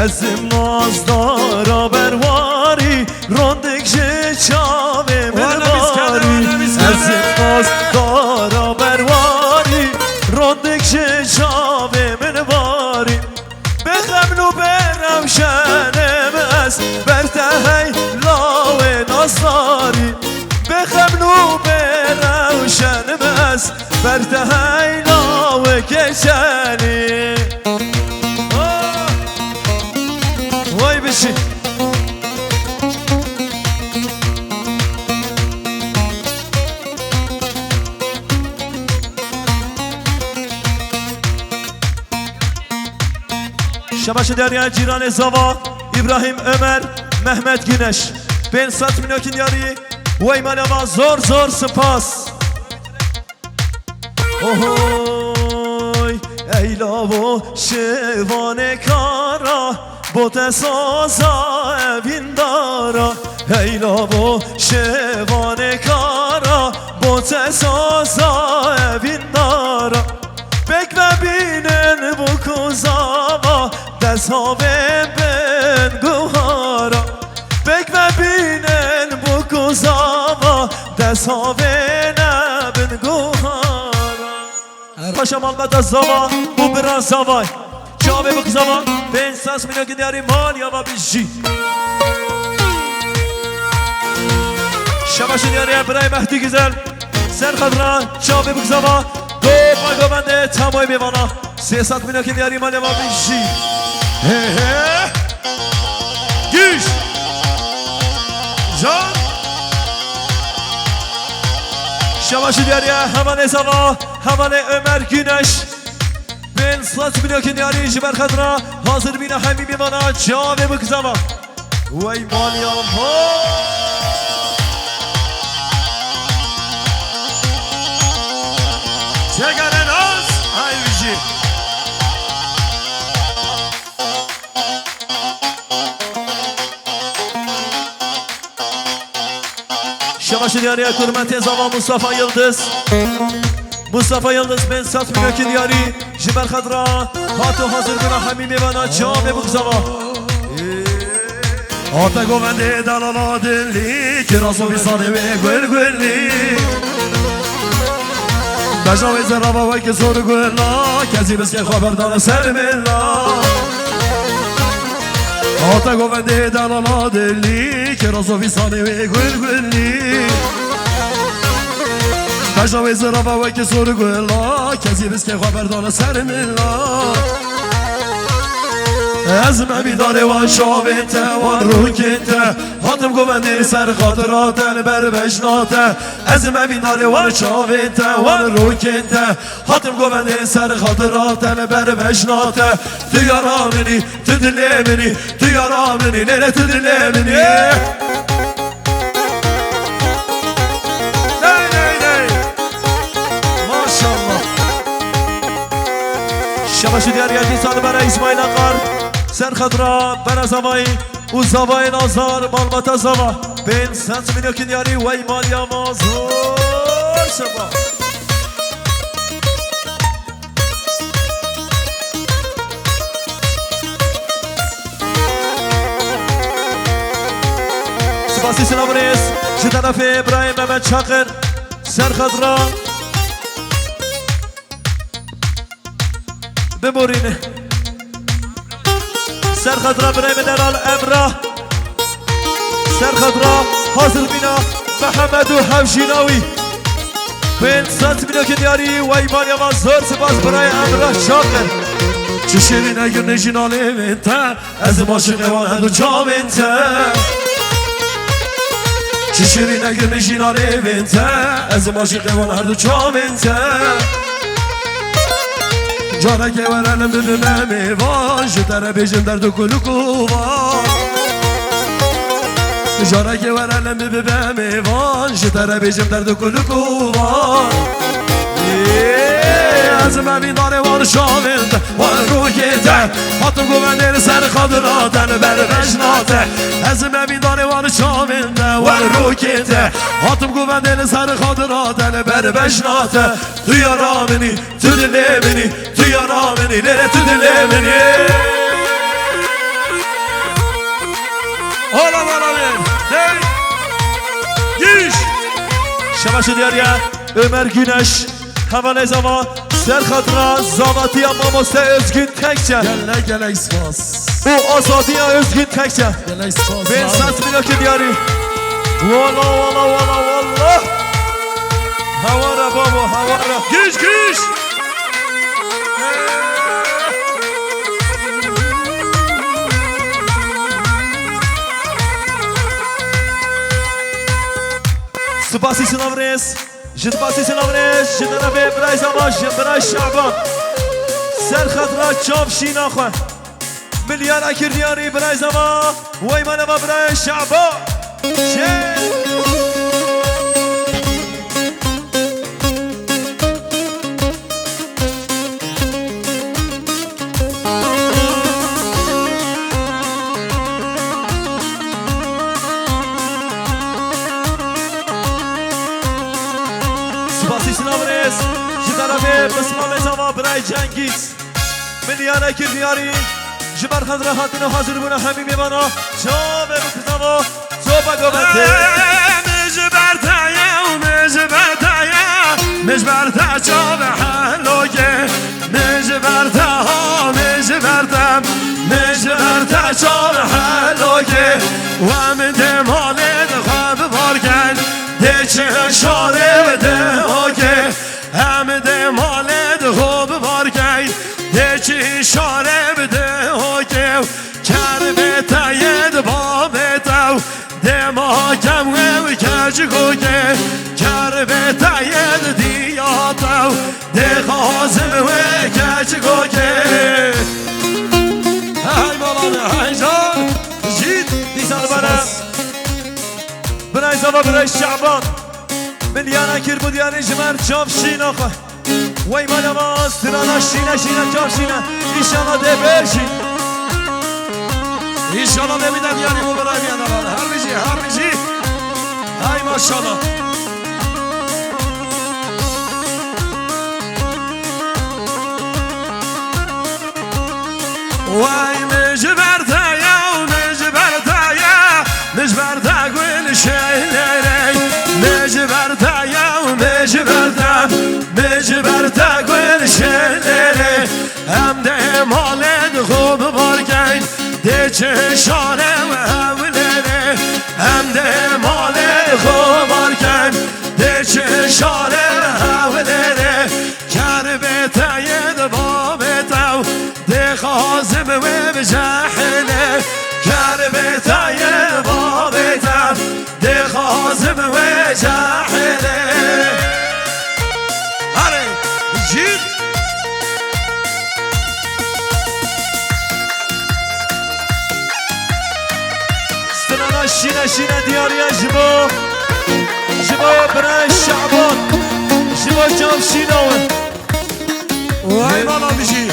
ازم نازدارا برواری روندک چاوه من باری ازم نازدارا برواری روندک چاوه من باری بخمنو برم شنم از برتهی لاوه نازداری بخمنو برم شنم از برتهی لاوه کشنی وای بشی شباش دریا جیران زوا ابراهیم عمر محمد گینش بین سات مینوکین یاری وای مالا زور زور سپاس اوهوی ایلا و شوان کارا بوت سازا اوین دارا ایلا و شوان کارا بوت سازا اوین دارا بک ببینن بو کوزاوا دست ها بین گوهارا بک ببینن بو کوزاوا دست ها بین گوهارا پاشم آلمد از زاوا بو بران زاوای جابه بک زاوا بین ساس مینو که دیاری مال یا با بیشی شباش دیاری برای مهدی گزل سر خدران جابه بک زاوا دو پاگا بنده تمای بیوانا 300 میلیون که دیاری مال ما بیشی گیش جان شباش دیاری همان زوا همان عمر گینش بین 100 میلیون که دیاری جبر خدرا حاضر بینه همین بیوانا جاوه بک زوا وای مالیام ها چگرن از های ویجی شباش دیاری کرمت زوا مصطفی یلدز مصطفی یلدز بین 100 میلیون که دیاری جبر خدرا هاتو حاضر بینه همین بیوانا جاوه بک زوا آتا گوونده دلالا دلی که راسو بیسانه به گل گلی بجاوز رابا وای که زور گلا کسی بس که خبردار سر ملا آتا گوونده دلالا دلی که راسو بیسانه به گل گلی بجاوز رابا وای که زور گلا کسی بس که خبردار سر ملا از من داره وان شاوته وان روکته هاتم گوونده سر خاطرات بر بشناته از من داره وان شاوته وان روکته هاتم گوونده سر خاطرات بر بشناته تو یارامنی تو دلمنی تو یارامنی نه تو دلمنی ماشاءالله شباش دیاری سال برای اسماعیل اقار سر خضرا بر زوای او زوای نازار مالمت زوا بین 100 میلیون که دیاری وای مالیا مازور شبا سپاسی سلام ریس چه طرف ابراهیم محمد چاقر سر خضرا بمورینه سر خضرا برای مدرال امراه سر خضرا حاصل بینا محمد و حوشیناوی بین 100 میلیون که دیاری وای مالیا ما زور سپاس برای امراه شاقر چه شیرین اگر نشیناله بینتر از ماشقه وان هدو چا بینتر چه شیرین اگر نشیناله بینتر از ماشقه وان هدو چا بینتر جانا که ورنم ببینم ایوان شتره بیشم در دو کلوکو جانا که ورنم ببینم ایوان شتره بیشم در دو کلوکو از من بیداره وان شامنده وان روکیته هاتم گوونده سر خاطراتن بر بشناته از من بیداره وان شامنده وان روکیته هاتم گوونده سر خاطراتن بر بشناته تو یارامنی تو دلمنی تو یارامنی نره تو دلمنی سلامش دیاریه Ömer Güneş Havale zaman Serkadra Zavatiya Mamoste Özgün Tekçe Gele ispas Bu Azadiya Özgün Tekçe Gele ispas Ben sat milaki diyari Valla Havara baba havara Güç Spasi Sinavres Jitbasi Sinavres Jitanabe Bray Zamaş Bray Şaban Serkadra Çavşina Khwa Milyar Akir Diyari Bray Zama Veymana Bray Şaban Sinavres Jitanabe Basmame Zama Bray Cengiz Milyar Akir Diyari Jibar Khadra Hatine hazır buna hemi mimana Çave bukzama Çoba gobete Mecberta çave haloge Mecberta çave haloge Ve min demale de khab vargen Deçe şare de oge Hem demale de khab vargen Deçe şare de oge Kerbeta yed babetav Dema kemwe keci goge Kerbeta yed diyatav De khazim ve keci goge Hay malane hay can Jid Dizal bana Bray Zava Bray Şaban Milyana kir bu diyarı jmer çavşina Khwa Veymana vaz Tirana şina çavşina İnşallah de beşin İnşallah demiden yani bu bana bir yana harbici Hay maşallah Vay mecberta gül şeylere Mecberta gül şeylere Hem de emalen khub varken Deçe şare ve evlere Hem de emalen khub varken Deçe şare ve evlere Kerbeta yed babetav De khazim ve bcahile Kerbeta yed babetav De khazim ve cahile Hadi Jid Şine diyarıya jibo Bray Şaban Jibo Çavşina Vay bana bir şey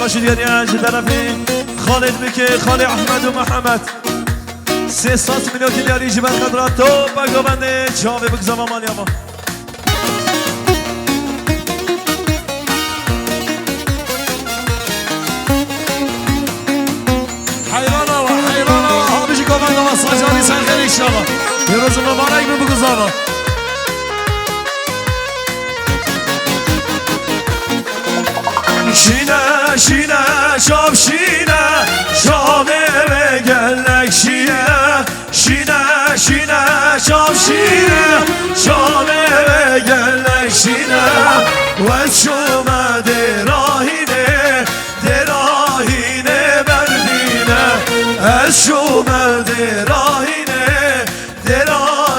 شباشی دیگه طرفی خالد بکی خالی احمد و محمد 300 میلیون دیاری جبر خدرات تو بگو بنده جاوی بگذام مالی اما حیرانا و حابیشی گوبنده و ساجانی سن خیلی انشاءالله یه روز مبارک بگذام Şine şov şine şove gellek şine şov şine şove gellek şine ve şuma derahine berdine şuma derahine berdine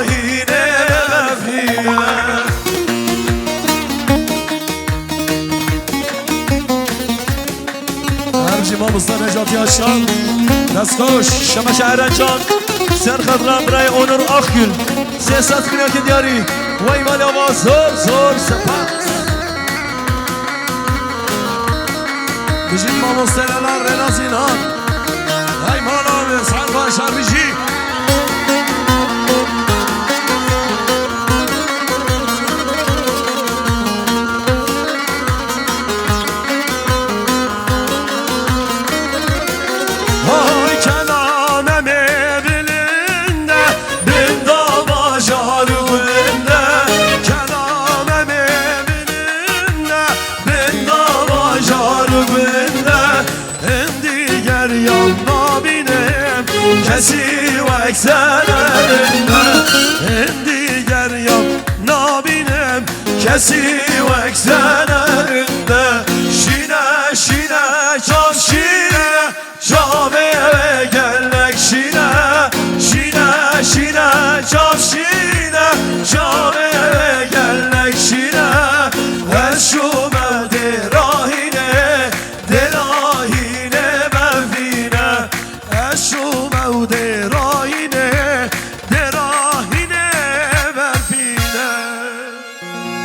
امام usta Necati Aşan Destkoş Şama Şehrencan Serkadran Bray Onur Akgül Sesat Minaki Diyari Veymal Ama zor sepas Bizim mamosteleler Renazina Ayman abi Sarbaş abici Hay Kenan evlinde bin davaşar gülünde Kenan evlinde bin davaşar gülünde Endi ger yanına binem kesi ve eksen elinde Endi ger yanına binem kesi ve eksen